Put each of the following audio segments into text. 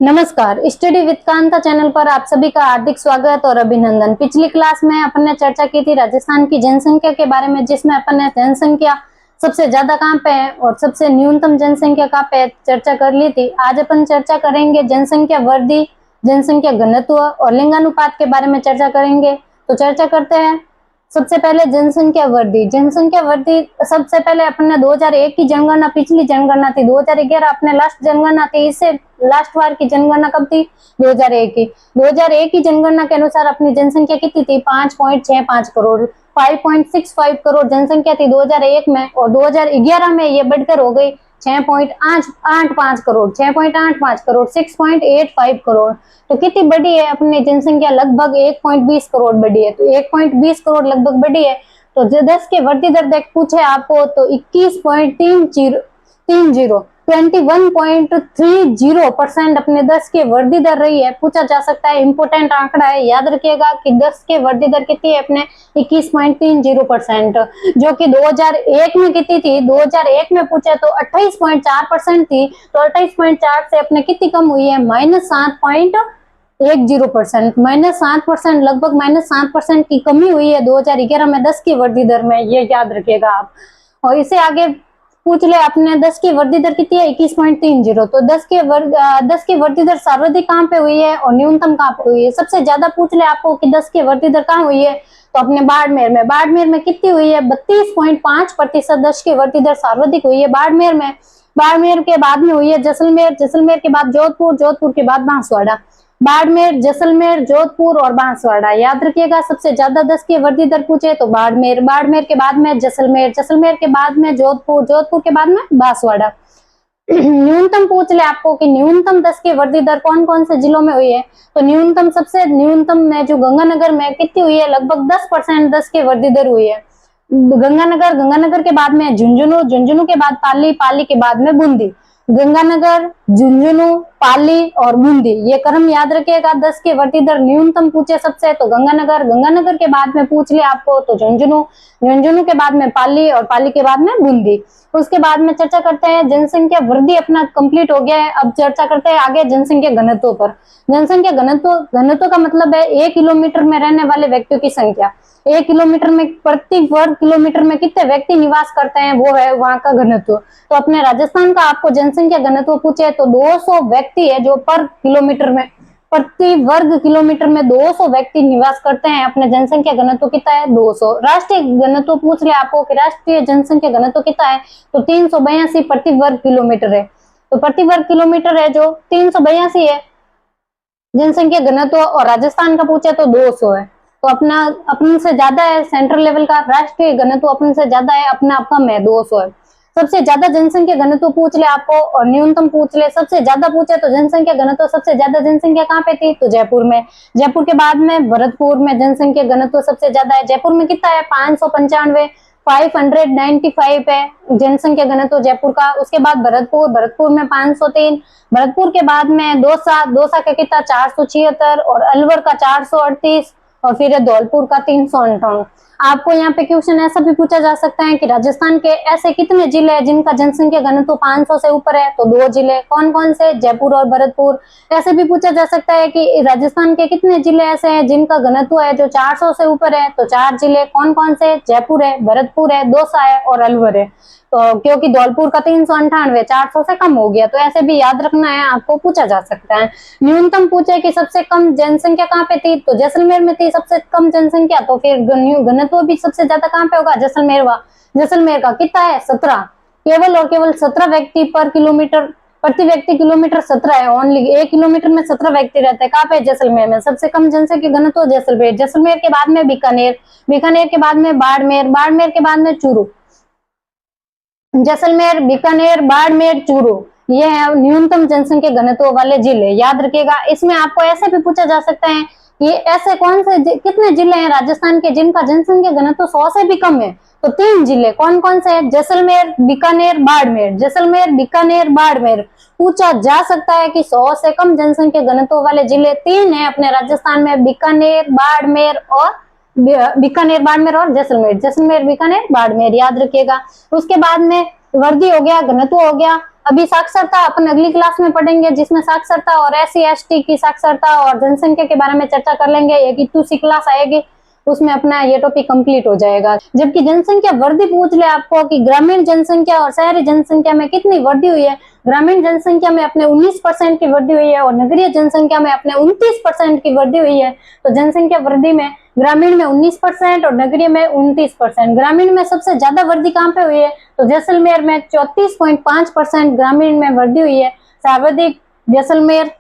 नमस्कार, study with Kanta channel पर आप सभी का हार्दिक स्वागत और अभिनंदन। पिछली क्लास में अपन ने चर्चा की थी राजस्थान की जनसंख्या के बारे में, जिसमें अपन ने जनसंख्या सबसे ज्यादा कहाँ पे है और सबसे न्यूनतम जनसंख्या कहाँ पे है चर्चा कर ली थी। आज अपन चर्चा करेंगे जनसंख्या वृद्धि, जनसंख्या घनत्व और लिंगानुपात के बारे में चर्चा करेंगे। तो चर्चा करते हैं। सबसे पहले जनसंख्या वृद्धि। जनसंख्या वृद्धि सबसे पहले अपन ने 2001 की जनगणना, पिछली जनगणना थी 2011 अपने लास्ट जनगणना थी। इससे लास्ट बार की जनगणना कब थी? 2001 की। 2001 की जनगणना के अनुसार अपनी जनसंख्या कितनी थी? 5.65 करोड़, 5.65 करोड़ जनसंख्या थी 2001 में, और 2011 में ये बढ़कर हो गई 6.85 करोड़, 6.85 करोड़, 6.85 करोड़। तो कितनी बड़ी है अपनी जनसंख्या? लगभग 1.20 करोड़ बढ़ी है। तो 1.20 करोड़ लगभग बढ़ी है। तो जो 10 के वृद्धि दर देख पूछे आपको तो 21.30% अपने 10 के वृद्धि दर रही है। पूछा जा सकता है, इंपोर्टेंट आंकड़ा है, याद रखिएगा कि 10 के वृद्धि दर कितनी है अपने? 21.30%, जो कि 2001 में कितनी थी? 2001 में पूछे तो 28.4% थी। तो 28.4 से अपने कितनी कम हुई है? -7.10%, -7%, लगभग -7% की कमी हुई है 2011 में 10 की वृद्धि दर में, ये याद रखिएगा आप। और इसे आगे पूछ ले अपने 10 की वृद्धि दर कितनी है? 21.30। तो 10 की वृद्धि दर सर्वाधिक कहाँ पे हुई है और न्यूनतम कहाँ पे हुई है? सबसे ज्यादा पूछ ले आपको कि 10 की वृद्धि दर कहाँ हुई है, तो अपने बाड़मेर में। बाड़मेर में कितनी हुई है? 32.5%। 10 की वृद्धि दर सर्वाधिक हुई है बाड़मेर में। बाड़मेर के बाद में हुई है जैसलमेर, जैसलमेर के बाद जोधपुर, जोधपुर के बाद बांसवाड़ा। बाड़मेर, जैसलमेर, जोधपुर और बांसवाड़ा, याद रखिएगा। सबसे ज्यादा 10 की वृद्धि दर पूछे तो बाड़मेर, बाड़मेर के बाद में जैसलमेर, जैसलमेर के बाद में जोधपुर, जोधपुर के बाद में बांसवाड़ा। न्यूनतम पूछ ले आपको कि न्यूनतम 10 की वृद्धि दर कौन कौन से जिलों में हुई है, तो न्यूनतम, सबसे न्यूनतम में जो गंगानगर में कितनी हुई है? लगभग 10% 10 की वृद्धि दर हुई है। गंगानगर, गंगानगर के बाद में झुंझुनू, झुंझुनू के बाद पाली, पाली के बाद में बूंदी। गंगानगर, झुंझुनू, पाली और बूंदी, ये क्रम याद रखिएगा। 10 की वृद्धि दर न्यूनतम पूछे सबसे तो गंगानगर, गंगानगर के बाद में पूछ लिया आपको तो झुंझुनू, झुंझुनू के बाद में पाली और पाली के बाद में बूंदी। उसके बाद में चर्चा करते हैं, जनसंख्या वृद्धि अपना कंप्लीट हो गया है। अब चर्चा करते हैं आगे जनसंख्या घनत्व पर। जनसंख्या घनत्व, घनत्व का मतलब है 1 किलोमीटर में रहने वाले व्यक्तियों की संख्या। 1 किलोमीटर में, प्रति वर्ग किलोमीटर में कितने व्यक्ति निवास करते हैं, वो है वहां का घनत्व। तो अपने राजस्थान का आपको जनसंख्या घनत्व पूछे तो 200 व्यक्ति है जो पर किलोमीटर में, प्रति वर्ग किलोमीटर में 200 व्यक्ति निवास करते हैं। अपने जनसंख्या घनत्व कितना है? 200। राष्ट्रीय घनत्व पूछ ले आपको कि राष्ट्रीय जनसंख्या घनत्व कितना है, तो 382 प्रति वर्ग किलोमीटर है। तो प्रति वर्ग किलोमीटर है जो 382 है जनसंख्या घनत्व, और राजस्थान का पूछे तो 200 है। तो अपना, अपन से ज्यादा है सेंट्रल लेवल का राष्ट्रीय घनत्व, अपन से ज्यादा है, अपना कम है, 200 है। सबसे ज्यादा जनसंख्या घनत्व पूछ ले आपको और न्यूनतम पूछ ले। सबसे ज्यादा पूछे तो जनसंख्या घनत्व, सबसे ज्यादा जनसंख्या कहाँ पे थी? तो जयपुर में। जयपुर के बाद में भरतपुर में जनसंख्या घनत्व सबसे ज्यादा है। जयपुर में कितना है? 595, 595 है जनसंख्या घनत्व जयपुर का। उसके बाद भरतपुर, भरतपुर में 503। भरतपुर के बाद में दौसा, दौसा का कितना? 476, और अलवर का 438, और फिर है धौलपुर का 358। आपको यहाँ पे क्वेश्चन ऐसा भी पूछा जा सकता है कि राजस्थान के ऐसे कितने जिले हैं जिनका जनसंख्या घनत्व 500 से ऊपर है, तो 2 जिले। कौन कौन से? जयपुर और भरतपुर। ऐसे भी पूछा जा सकता है कि राजस्थान के कितने जिले ऐसे हैं जिनका घनत्व है जो 400 से ऊपर है, तो 4 जिले। कौन कौन से? जयपुर है, भरतपुर है, दौसा है और अलवर है। तो क्योंकि धौलपुर का 398 400 से कम हो गया, तो ऐसे भी याद रखना है, आपको पूछा जा सकता है। न्यूनतम पूछे कि सबसे कम जनसंख्या कहाँ पे थी, तो जैसलमेर में थी सबसे कम जनसंख्या। तो फिर घनत्व भी सबसे ज्यादा कहाँ पे होगा? जैसलमेर वा। जैसलमेर का कितना है? 17, केवल और केवल 17 व्यक्ति पर किलोमीटर, प्रति व्यक्ति किलोमीटर 17 है। ओनली 1 किलोमीटर में 17 व्यक्ति रहते हैं। कहाँ पे? जैसलमेर में। सबसे कम जनसंख्या घनत्व जैसलमेर। जैसलमेर के बाद में बीकानेर, बीकानेर के बाद में बाड़मेर, बाड़मेर के बाद में चूरू। जैसलमेर, बीकानेर, बाड़मेर, चूरू, ये है न्यूनतम जनसंख्या घनत्व वाले जिले, याद रखिएगा। इसमें आपको ऐसे भी पूछा जा सकता है कि ऐसे कौन से कितने जिले हैं राजस्थान के जिनका जनसंख्या घनत्व 100 से भी कम है, तो 3 जिले। कौन कौन से हैं? जैसलमेर, बीकानेर, बाड़मेर। जैसलमेर, बीकानेर, बाड़मेर। पूछा जा सकता है कि 100 से कम जनसंख्या घनत्व वाले जिले 3 हैं अपने राजस्थान में, बीकानेर, बाड़मेर और बीकानेर, बाड़मेर और जैसलमेर। जैसलमेर, बीकानेर, बाड़मेर, याद रखिएगा। उसके बाद में वृद्धि हो गया, घनत्व हो गया। अभी साक्षरता अपन अगली क्लास में पढ़ेंगे, जिसमें साक्षरता और SC/ST की साक्षरता और जनसंख्या के बारे में चर्चा कर लेंगे। एक दूसरी क्लास आएगी, उसमें अपना ये टॉपिक कंप्लीट हो जाएगा। जबकि जनसंख्या वृद्धि पूछ ले आपको कि ग्रामीण जनसंख्या और शहरी जनसंख्या में कितनी वृद्धि हुई है। ग्रामीण जनसंख्या में अपने 19% की वृद्धि हुई है और नगरीय जनसंख्या में अपने 29% की वृद्धि हुई है। तो जनसंख्या वृद्धि में ग्रामीण में 19% और नगरीय में 29%। ग्रामीण में सबसे ज्यादा वृद्धि कहाँ पे हुई है, तो जैसलमेर में 34.5% ग्रामीण में वृद्धि हुई है। सर्वाधिक जैसलमेर,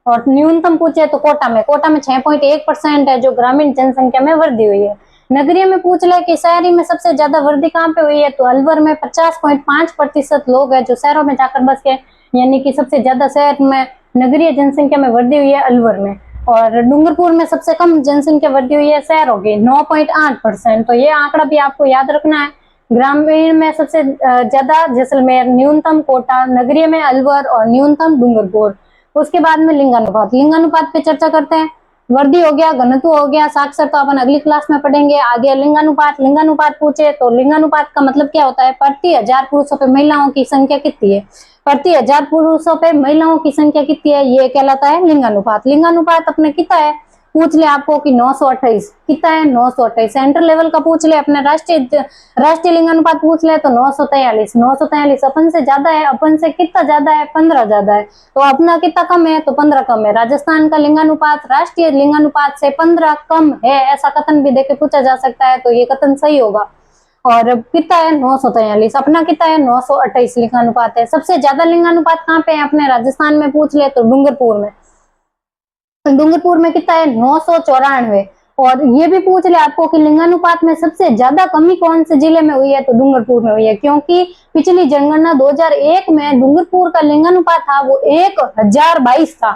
और न्यूनतम पूछे तो कोटा में 6.1% है जो ग्रामीण जनसंख्या में वृद्धि हुई है। नगरीय में पूछ ले कि शहरी में सबसे ज्यादा वृद्धि कहाँ पे हुई है, तो अलवर में 50.5% लोग हैं जो शहरों में जाकर बस गए, यानी कि सबसे ज्यादा शहर में नगरीय जनसंख्या में वृद्धि हुई है अलवर में। और डूंगरपुर में सबसे कम जनसंख्या वृद्धि हुई है शहरों की 9.8%। तो ये आंकड़ा भी आपको याद रखना है। ग्रामीण में सबसे ज्यादा जैसलमेर, न्यूनतम कोटा, नगरीय में अलवर और न्यूनतम डूंगरपुर। उसके बाद में लिंगानुपात पे चर्चा करते हैं। वृद्धि हो गया, घनत्व हो गया, साक्षरता अपन अगली क्लास में पढ़ेंगे। आगे लिंगानुपात पूछे तो लिंगानुपात का मतलब क्या होता है, प्रति 1000 पुरुषों पे महिलाओं की संख्या कितनी है। प्रति 1000 पुरुषों पे महिलाओं की संख्या कितनी है, ये कहलाता है लिंगानुपात। लिंगानुपात अपने कितना है पूछ ले आपको कि 928 कितना है, 928। सेंट्रल लेवल का पूछ ले, अपने राष्ट्रीय लिंगानुपात पूछ ले तो 943 अपन से ज्यादा है। अपन से कितना ज्यादा है, 15 ज्यादा है। तो अपना कितना कम है, तो 15 कम है। राजस्थान का लिंगानुपात राष्ट्रीय लिंगानुपात से 15 कम है, ऐसा कथन भी देके पूछा जा सकता है, तो ये कथन सही होगा। और कितना है, 943। अपना कितना है, 928 लिंगानुपात है। सबसे ज्यादा लिंगानुपात कहाँ पे है, अपने राजस्थान में पूछ ले तो डूंगरपुर में। डूंगरपुर में कितना है, 994। और ये भी पूछ ले आपको कि लिंगानुपात में सबसे ज्यादा कमी कौन से जिले में हुई है, तो डूंगरपुर में हुई है। क्योंकि पिछली जनगणना 2001 में डूंगरपुर का लिंगानुपात था वो 1022 था,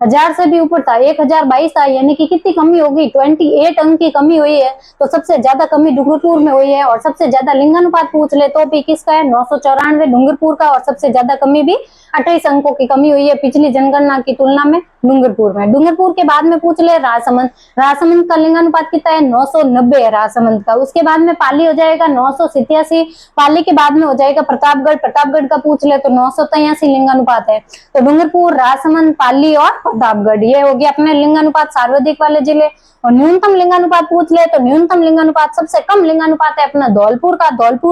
1000 से भी ऊपर था, 1022 था। यानी कि कितनी कमी होगी, 28 अंक की कमी हुई है। तो सबसे ज्यादा कमी डूंगरपुर में हुई है। और सबसे ज्यादा लिंगानुपात पूछ ले तो भी किसका है, 994 डूंगरपुर का। और सबसे ज्यादा कमी भी 28 अंकों की कमी हुई है पिछली जनगणना की तुलना में डूंगरपुर में। डूंगरपुर के बाद में पूछ ले राजसमंद का लिंगानुपात कितना है, 990 है राजसमंद का। उसके बाद में पाली हो जाएगा 987। पाली के बाद में हो जाएगा प्रतापगढ़ का पूछ ले तो 983 लिंगानुपात है। तो डूंगरपुर, राजसमंद, पाली और प्रतापगढ़, ये हो गया अपने लिंगानुपात सर्वाधिक वाले जिले। और न्यूनतम लिंगानुपात पूछ ले तो न्यूनतम लिंगानुपात, सबसे कम लिंगानुपात है अपना धौलपुर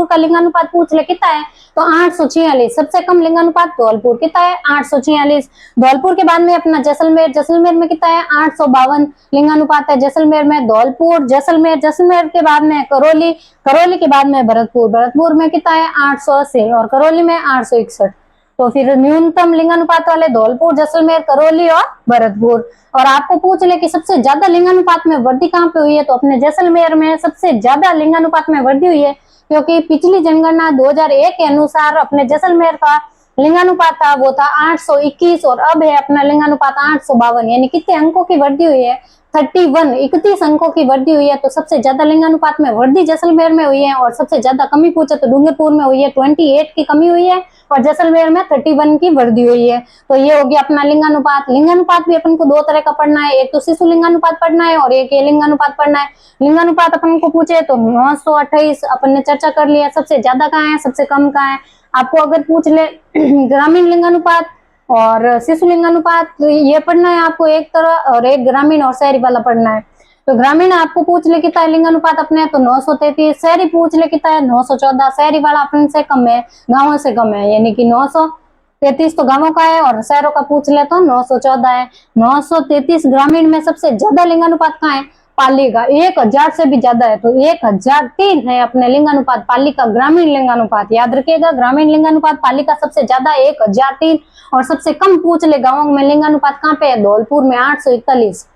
का लिंगानुपात पूछ ले कितना है, तो 846। सबसे कम लिंगानुपात धौलपुर कितना है, 846। धौलपुर के बाद में अपना जैसलमेर में कितना है, 852 लिंगानुपात है जैसलमेर में। धौलपुर, जैसलमेर के बाद में करौली के बाद में भरतपुर में कितना है, 880 और करौली में 861। तो फिर न्यूनतम लिंगानुपात वाले धौलपुर, जैसलमेर, करौली और भरतपुर। और आपको पूछ ले कि सबसे ज्यादा लिंगानुपात में वृद्धि कहाँ पे हुई है, तो अपने जैसलमेर में सबसे ज्यादा लिंगानुपात में वृद्धि हुई है। क्योंकि पिछली जनगणना 2001 के अनुसार अपने जैसलमेर का लिंगानुपात था वो था 821 और अब है अपना लिंगानुपात 852। यानी कितने अंकों की वृद्धि हुई है, 31 अंकों की वृद्धि हुई है। तो सबसे ज्यादा लिंगानुपात में वृद्धि जैसलमेर में हुई है। और सबसे ज्यादा कमी पूछे तो डूंगरपुर में हुई है, 28 की कमी हुई है। और जैसलमेर में 31 की वृद्धि हुई है। तो ये हो गया अपना लिंगानुपात भी अपन को दो तरह का पढ़ना है, एक तो शिशु लिंगानुपात पढ़ना है और एक ये लिंगानुपात पढ़ना है। लिंगानुपात अपन को पूछे तो 928 अपन ने चर्चा कर लिया। सबसे ज्यादा कहाँ है, सबसे कम कहाँ है। आपको अगर पूछ ले ग्रामीण लिंगानुपात और शिशु लिंगानुपात, तो ये पढ़ना है आपको एक तरह, और एक ग्रामीण और शहरी वाला पढ़ना है। तो ग्रामीण आपको पूछ ले कितना है लिंगानुपात अपने, तो 933। शहरी पूछ ले कितना है, 914। शहरी वाला अपन से कम है, गांवों से कम है, यानी कि 933 तो गांवों का है और शहरों का पूछ ले तो 914 है। 933 ग्रामीण में सबसे ज्यादा लिंगानुपात कहाँ है, पाली का, 1000 से भी ज्यादा है। तो 1003 है अपने लिंगानुपात पाली का ग्रामीण लिंगानुपात। याद रखिएगा, ग्रामीण लिंगानुपात पाली का सबसे ज्यादा 1003। और सबसे कम पूछ ले गांवों में लिंगानुपात कहाँ पे है, धौलपुर में 841।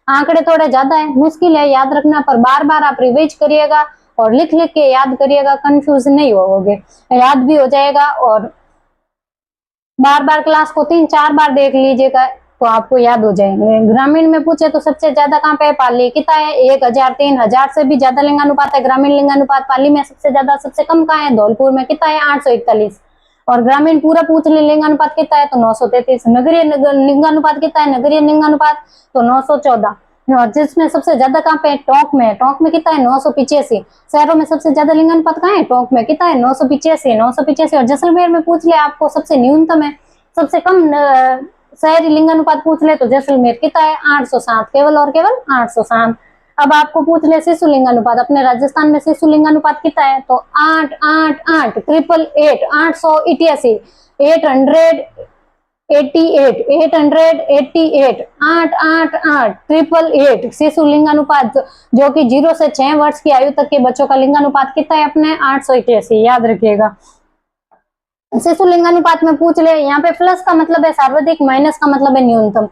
आंकड़े थोड़े ज्यादा है, मुश्किल है याद रखना, पर बार बार आप रिवाइज करिएगा और लिख के याद करिएगा, कंफ्यूज नहीं होगे, याद भी हो जाएगा। और बार बार क्लास को 3-4 बार देख लीजिएगा तो आपको याद हो जाएंगे। ग्रामीण में पूछे तो सबसे ज्यादा कहाँ पे है, पाली कितना है, 1003। 1000 से भी ज्यादा लिंगानुपात है ग्रामीण लिंगानुपात पाली में सबसे ज्यादा। सबसे कम कहाँ है, धौलपुर में कितना है, 841। और ग्रामीण पूरा पूछ ले लिंगानुपात कितना है, तो 933। नगरीय लिंगानुपात कितना है, नगरीय लिंगानुपात तो 914। और जिसमें सबसे ज्यादा कहाँ पे टोंक में, टोंक में कितना है 985। शहरों में सबसे ज्यादा लिंगानुपात कहाँ है, टोंक में, कितना है 985। और जैसलमेर में पूछ ले आपको सबसे न्यूनतम है, सबसे कम शहरी लिंगानुपात पूछ ले तो जैसलमेर कितना है 807, केवल और केवल 807। अब आपको पूछ ले शिशु लिंगानुपात, अपने राजस्थान में शिशु लिंगानुपात कितना है तो 888 888 888 888 शिशु लिंगानुपात, जो कि 0 से 6 वर्ष की आयु तक के बच्चों का लिंगानुपात कितना है अपने 881, याद रखिएगा। शिशु लिंगानुपात में पूछ ले, यहाँ पे प्लस का मतलब है सर्वाधिक, माइनस का मतलब है न्यूनतम।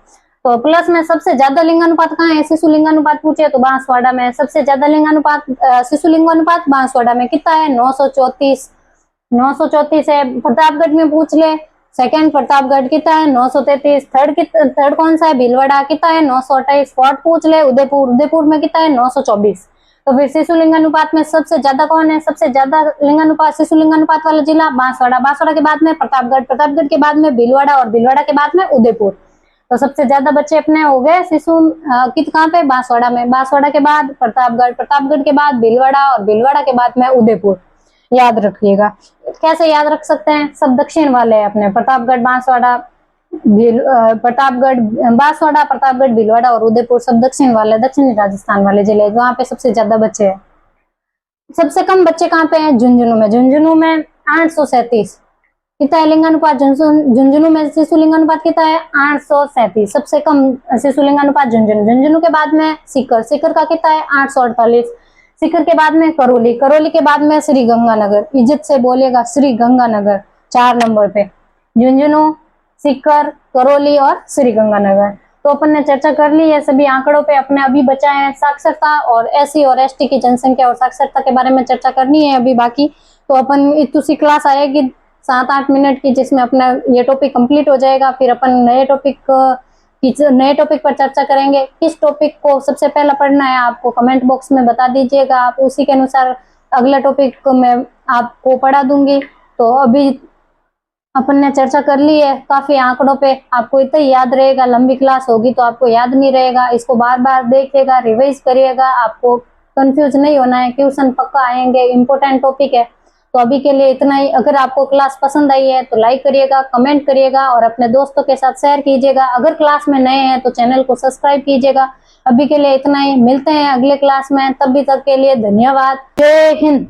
तो प्लस में सबसे ज्यादा लिंगानुपात कहाँ है, शिशु लिंगानुपात पूछे तो बांसवाड़ा में सबसे ज्यादा लिंगानुपात, शिशु लिंगानुपात बांसवाड़ा में कितना है 934 है। प्रतापगढ़ में पूछ ले, सेकंड प्रतापगढ़ कितना है 933। थर्ड कौन सा है, भीलवाड़ा कितना है 928। फोर्थ पूछ ले उदयपुर में कितना है 924। तो फिर शिशु लिंगानुपात में सबसे ज्यादा कौन है, सबसे ज्यादा लिंगानुपात शिशु लिंगानुपात वाला जिला बांसवाड़ा के बाद में प्रतापगढ़ के बाद में भीलवाड़ा और भीलवाड़ा के बाद में उदयपुर। तो सबसे ज्यादा बच्चे अपने हो गए शिशु कहाँ पे, बांसवाड़ा में, बांसवाड़ा के बाद प्रतापगढ़ के बाद भीलवाड़ा और भीलवाड़ा के बाद में उदयपुर, याद रखिएगा। कैसे याद रख सकते हैं, सब दक्षिण वाले हैं अपने, प्रतापगढ़ बांसवाड़ा प्रतापगढ़ भीलवाड़ा और उदयपुर सब दक्षिण वाले, दक्षिणी राजस्थान वाले जिले, वहां पे सबसे ज्यादा बच्चे हैं। सबसे कम बच्चे कहाँ पे हैं, झुंझुनू में 837। कितना है लिंगानुपात झुंझुनू में, शिशु लिंगानुपात कितना है 837, सबसे कम शिशु लिंगानुपात झुंझुनू के बाद में सीकर का कितना है 848। सीकर के बाद में करौली के बाद में श्री गंगानगर, इज्जत से बोलेगा श्री गंगानगर 4 नंबर पे, झुंझुनू, सीकर, करौली और श्री गंगानगर। तो अपन ने चर्चा कर ली है सभी आंकड़ों पे, अपने अभी बचा है साक्षरता और SC और ST की जनसंख्या और साक्षरता के बारे में चर्चा करनी है अभी बाकी। तो अपन दूसरी क्लास आएगी 7-8 मिनट की, जिसमें अपना ये टॉपिक कंप्लीट हो जाएगा। फिर अपन नए टॉपिक पर चर्चा करेंगे। किस टॉपिक को सबसे पहला पढ़ना है आपको कमेंट बॉक्स में बता दीजिएगा, आप उसी के अनुसार अगला टॉपिक को मैं आपको पढ़ा दूंगी। तो अभी अपन ने चर्चा कर ली है काफी आंकड़ों पे, आपको इतना ही याद रहेगा, लंबी क्लास होगी तो आपको याद नहीं रहेगा। इसको बार बार देखिएगा, रिवाइज करिएगा, आपको कंफ्यूज नहीं होना है, ट्यूशन पक्का आएंगे, इंपॉर्टेंट टॉपिक है। तो अभी के लिए इतना ही। अगर आपको क्लास पसंद आई है तो लाइक करिएगा, कमेंट करिएगा और अपने दोस्तों के साथ शेयर कीजिएगा। अगर क्लास में नए हैं तो चैनल को सब्सक्राइब कीजिएगा। अभी के लिए इतना ही, मिलते हैं अगले क्लास में, तभी तक के लिए धन्यवाद। जय हिंद।